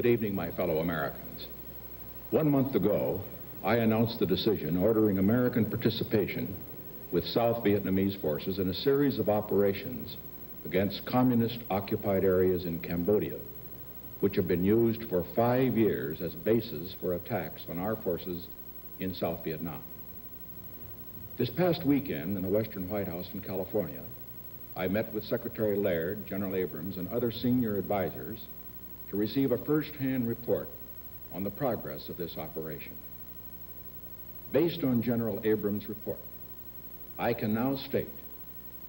Good evening, my fellow Americans. 1 month ago, I announced the decision ordering American participation with South Vietnamese forces in a series of operations against communist-occupied areas in Cambodia, which have been used for 5 years as bases for attacks on our forces in South Vietnam. This past weekend in the Western White House in California, I met with Secretary Laird, General Abrams, and other senior advisors to receive a first-hand report on the progress of this operation. Based on General Abrams' report, I can now state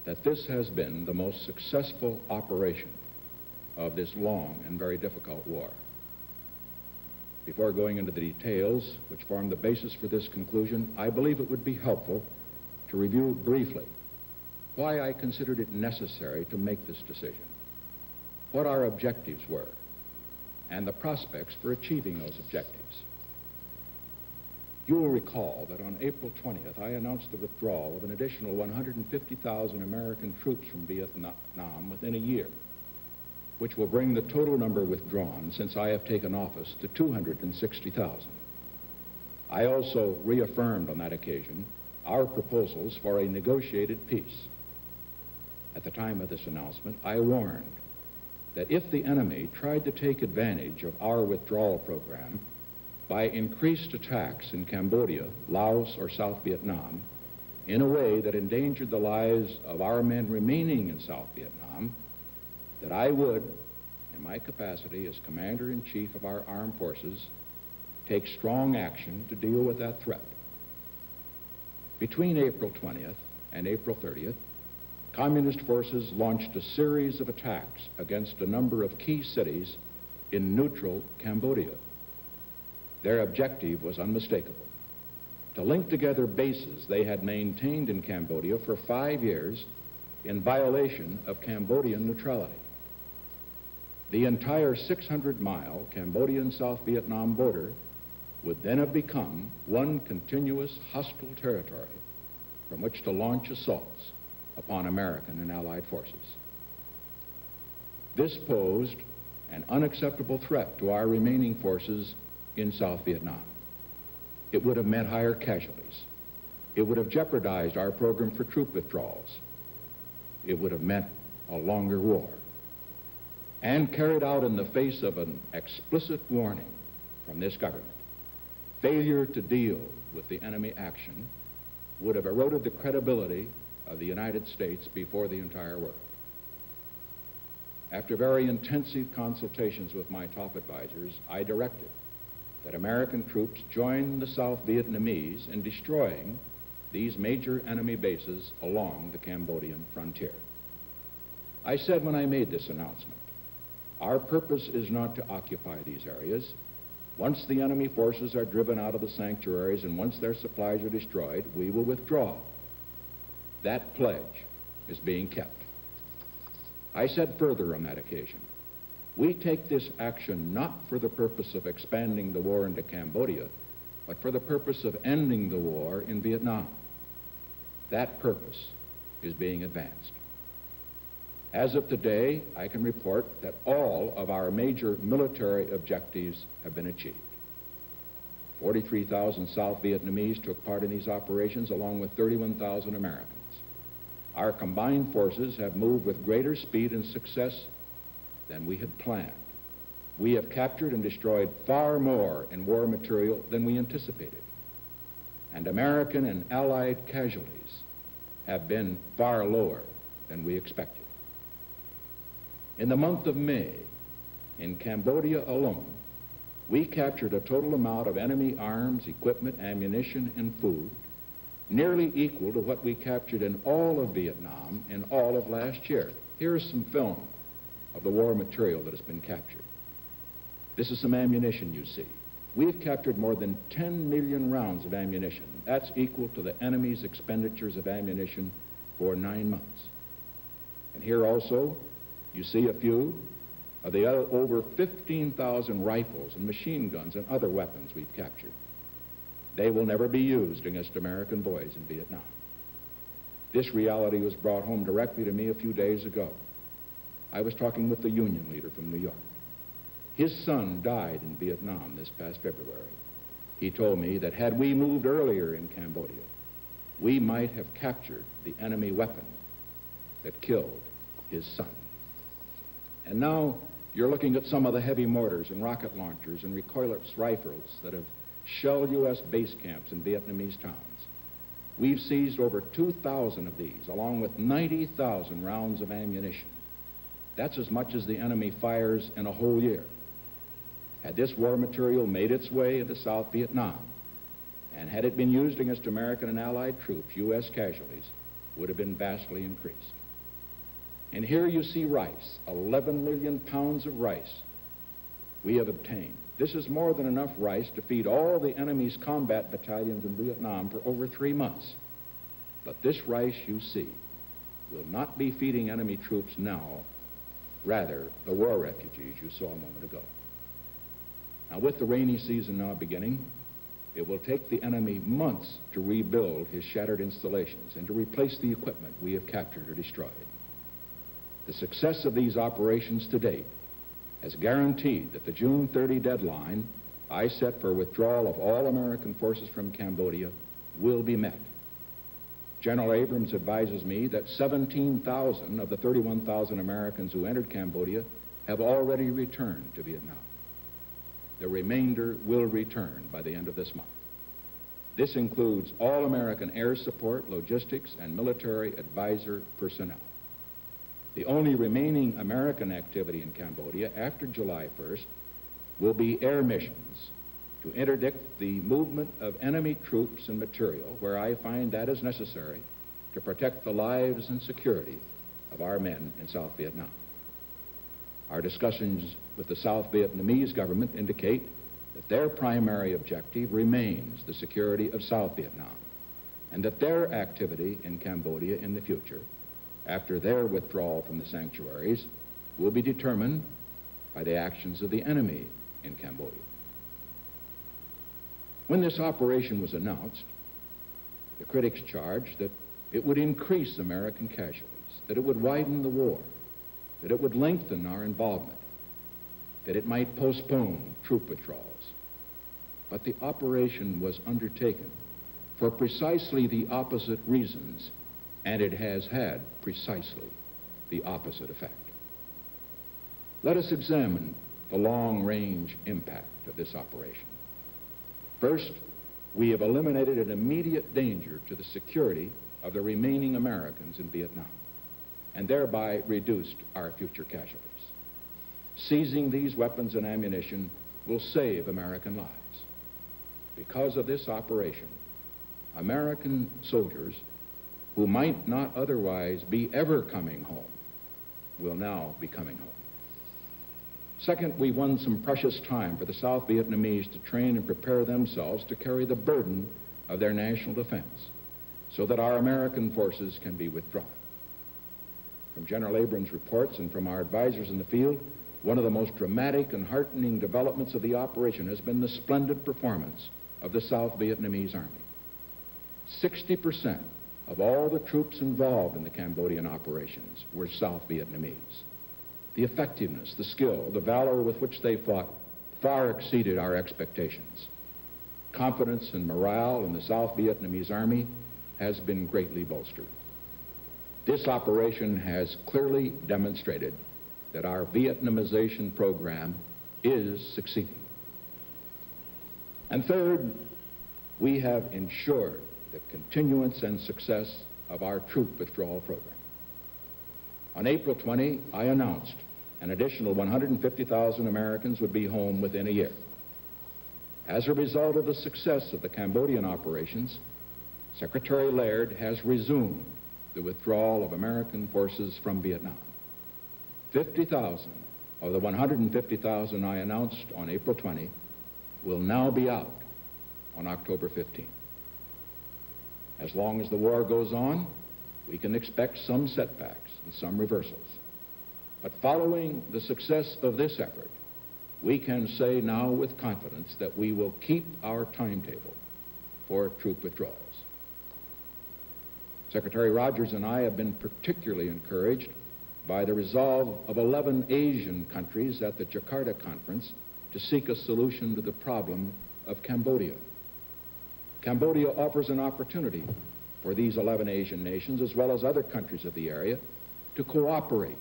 that this has been the most successful operation of this long and very difficult war. Before going into the details which form the basis for this conclusion, I believe it would be helpful to review briefly why I considered it necessary to make this decision, what our objectives were, and the prospects for achieving those objectives. You will recall that on April 20th, I announced the withdrawal of an additional 150,000 American troops from Vietnam within a year, which will bring the total number withdrawn since I have taken office to 260,000. I also reaffirmed on that occasion our proposals for a negotiated peace. At the time of this announcement, I warned that if the enemy tried to take advantage of our withdrawal program by increased attacks in Cambodia, Laos, or South Vietnam in a way that endangered the lives of our men remaining in South Vietnam, that I would, in my capacity as Commander-in-Chief of our armed forces, take strong action to deal with that threat. Between April 20th and April 30th, Communist forces launched a series of attacks against a number of key cities in neutral Cambodia. Their objective was unmistakable: to link together bases they had maintained in Cambodia for 5 years in violation of Cambodian neutrality. The entire 600-mile Cambodian-South Vietnam border would then have become one continuous hostile territory from which to launch assaults upon American and Allied forces. This posed an unacceptable threat to our remaining forces in South Vietnam. It would have meant higher casualties. It would have jeopardized our program for troop withdrawals. It would have meant a longer war. And carried out in the face of an explicit warning from this government, failure to deal with the enemy action would have eroded the credibility of the United States before the entire world. After very intensive consultations with my top advisors, I directed that American troops join the South Vietnamese in destroying these major enemy bases along the Cambodian frontier. I said when I made this announcement, our purpose is not to occupy these areas. Once the enemy forces are driven out of the sanctuaries and once their supplies are destroyed, we will withdraw. That pledge is being kept. I said further on that occasion, we take this action not for the purpose of expanding the war into Cambodia, but for the purpose of ending the war in Vietnam. That purpose is being advanced. As of today, I can report that all of our major military objectives have been achieved. 43,000 South Vietnamese took part in these operations, along with 31,000 Americans. Our combined forces have moved with greater speed and success than we had planned. We have captured and destroyed far more in war material than we anticipated. And American and Allied casualties have been far lower than we expected. In the month of May, in Cambodia alone, we captured a total amount of enemy arms, equipment, ammunition, and food nearly equal to what we captured in all of Vietnam in all of last year. Here's some film of the war material that has been captured. This is some ammunition you see. We've captured more than 10 million rounds of ammunition. That's equal to the enemy's expenditures of ammunition for 9 months. And here also, you see a few of the over 15,000 rifles and machine guns and other weapons we've captured. They will never be used against American boys in Vietnam. This reality was brought home directly to me a few days ago. I was talking with the Union leader from New York. His son died in Vietnam this past February. He told me that had we moved earlier in Cambodia, we might have captured the enemy weapon that killed his son. And now you're looking at some of the heavy mortars and rocket launchers and recoilless rifles that have shelled U.S. base camps in Vietnamese towns. We've seized over 2,000 of these, along with 90,000 rounds of ammunition. That's as much as the enemy fires in a whole year. Had this war material made its way into South Vietnam, and had it been used against American and Allied troops, U.S. casualties would have been vastly increased. And here you see rice, 11 million pounds of rice we have obtained. This is more than enough rice to feed all the enemy's combat battalions in Vietnam for over 3 months. But this rice you see will not be feeding enemy troops now, rather the war refugees you saw a moment ago. Now, with the rainy season now beginning, it will take the enemy months to rebuild his shattered installations and to replace the equipment we have captured or destroyed. The success of these operations to date has guaranteed that the June 30 deadline I set for withdrawal of all American forces from Cambodia will be met. General Abrams advises me that 17,000 of the 31,000 Americans who entered Cambodia have already returned to Vietnam. The remainder will return by the end of this month. This includes all American air support, logistics, and military advisor personnel. The only remaining American activity in Cambodia after July 1st will be air missions to interdict the movement of enemy troops and material where I find that is necessary to protect the lives and security of our men in South Vietnam. Our discussions with the South Vietnamese government indicate that their primary objective remains the security of South Vietnam, and that their activity in Cambodia in the future, after their withdrawal from the sanctuaries, will be determined by the actions of the enemy in Cambodia. When this operation was announced, the critics charged that it would increase American casualties, that it would widen the war, that it would lengthen our involvement, that it might postpone troop withdrawals. But the operation was undertaken for precisely the opposite reasons, and it has had precisely the opposite effect. Let us examine the long-range impact of this operation. First, we have eliminated an immediate danger to the security of the remaining Americans in Vietnam, and thereby reduced our future casualties. Seizing these weapons and ammunition will save American lives. Because of this operation, American soldiers who might not otherwise be ever coming home will now be coming home. Second, we won some precious time for the South Vietnamese to train and prepare themselves to carry the burden of their national defense so that our American forces can be withdrawn. From General Abrams' reports and from our advisors in the field, one of the most dramatic and heartening developments of the operation has been the splendid performance of the South Vietnamese Army. 60% of all the troops involved in the Cambodian operations were South Vietnamese. The effectiveness, the skill, the valor with which they fought far exceeded our expectations. Confidence and morale in the South Vietnamese Army has been greatly bolstered. This operation has clearly demonstrated that our Vietnamization program is succeeding. And third, we have ensured the continuance and success of our troop withdrawal program. On April 20, I announced an additional 150,000 Americans would be home within a year. As a result of the success of the Cambodian operations, Secretary Laird has resumed the withdrawal of American forces from Vietnam. 50,000 of the 150,000 I announced on April 20 will now be out on October 15. As long as the war goes on, we can expect some setbacks and some reversals. But following the success of this effort, we can say now with confidence that we will keep our timetable for troop withdrawals. Secretary Rogers and I have been particularly encouraged by the resolve of 11 Asian countries at the Jakarta Conference to seek a solution to the problem of Cambodia. Cambodia offers an opportunity for these 11 Asian nations, as well as other countries of the area, to cooperate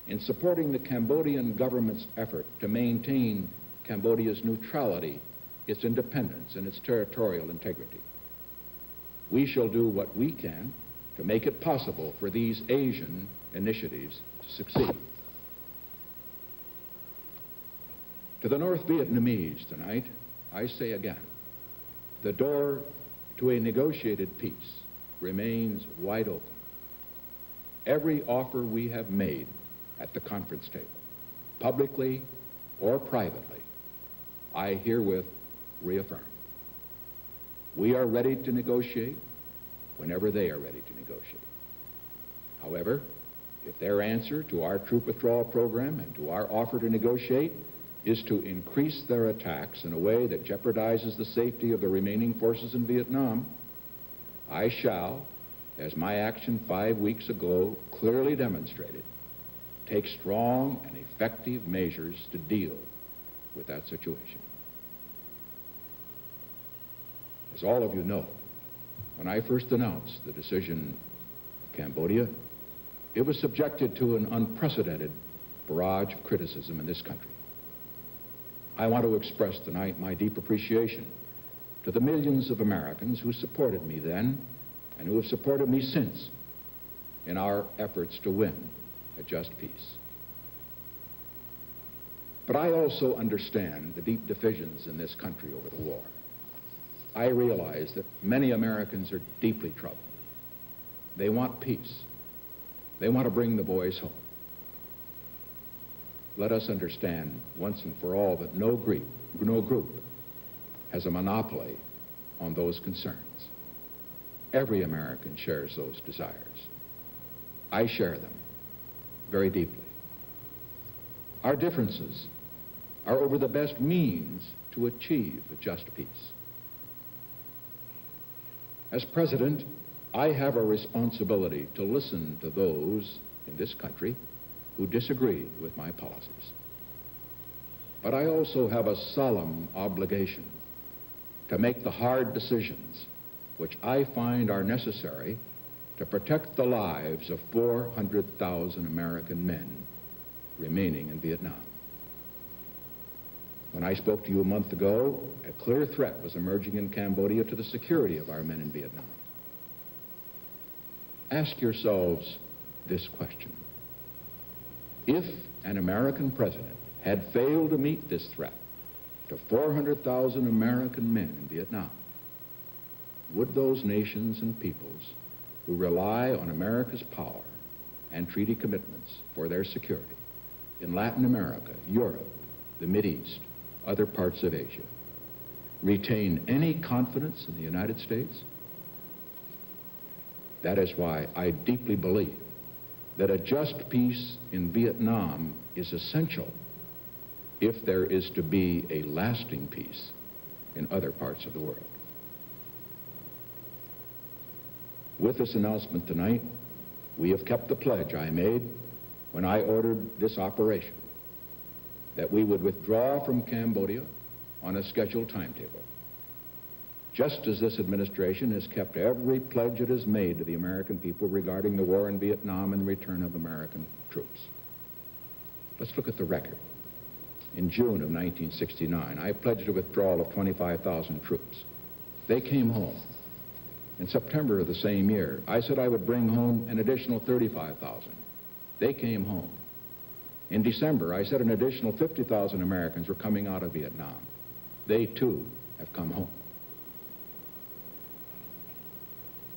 in supporting the Cambodian government's effort to maintain Cambodia's neutrality, its independence, and its territorial integrity. We shall do what we can to make it possible for these Asian initiatives to succeed. To the North Vietnamese tonight, I say again, the door to a negotiated peace remains wide open. Every offer we have made at the conference table, publicly or privately, I herewith reaffirm. We are ready to negotiate whenever they are ready to negotiate. However, if their answer to our troop withdrawal program and to our offer to negotiate is to increase their attacks in a way that jeopardizes the safety of the remaining forces in Vietnam, I shall, as my action 5 weeks ago clearly demonstrated, take strong and effective measures to deal with that situation. As all of you know, when I first announced the decision of Cambodia, it was subjected to an unprecedented barrage of criticism in this country. I want to express tonight my deep appreciation to the millions of Americans who supported me then and who have supported me since in our efforts to win a just peace. But I also understand the deep divisions in this country over the war. I realize that many Americans are deeply troubled. They want peace. They want to bring the boys home. Let us understand once and for all that no group has a monopoly on those concerns. Every American shares those desires. I share them very deeply. Our differences are over the best means to achieve a just peace. As president, I have a responsibility to listen to those in this country who disagree with my policies. But I also have a solemn obligation to make the hard decisions which I find are necessary to protect the lives of 400,000 American men remaining in Vietnam. When I spoke to you a month ago, a clear threat was emerging in Cambodia to the security of our men in Vietnam. Ask yourselves this question. If an American president had failed to meet this threat to 400,000 American men in Vietnam, would those nations and peoples who rely on America's power and treaty commitments for their security in Latin America, Europe, the Mideast, other parts of Asia, retain any confidence in the United States? That is why I deeply believe that a just peace in Vietnam is essential if there is to be a lasting peace in other parts of the world. With this announcement tonight, we have kept the pledge I made when I ordered this operation, that we would withdraw from Cambodia on a scheduled timetable, just as this administration has kept every pledge it has made to the American people regarding the war in Vietnam and the return of American troops. Let's look at the record. In June of 1969, I pledged a withdrawal of 25,000 troops. They came home. In September of the same year, I said I would bring home an additional 35,000. They came home. In December, I said an additional 50,000 Americans were coming out of Vietnam. They, too, have come home.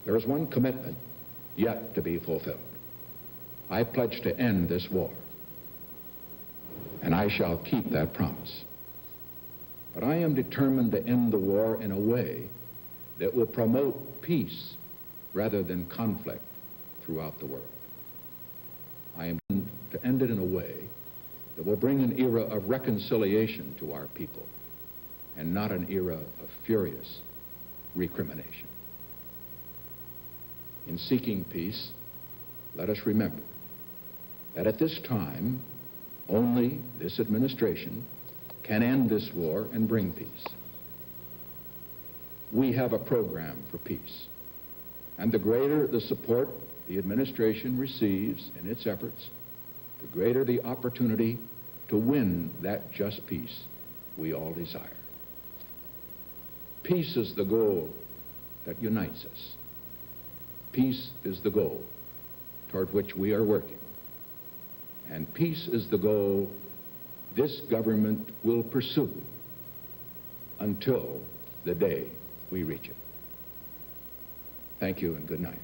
There is one commitment yet to be fulfilled. I pledge to end this war, and I shall keep that promise. But I am determined to end the war in a way that will promote peace rather than conflict throughout the world. I am to end it in a way that will bring an era of reconciliation to our people and not an era of furious recrimination. In seeking peace, let us remember that at this time, only this administration can end this war and bring peace. We have a program for peace, and the greater the support the administration receives in its efforts, the greater the opportunity to win that just peace we all desire. Peace is the goal that unites us. Peace is the goal toward which we are working. And peace is the goal this government will pursue until the day we reach it. Thank you and good night.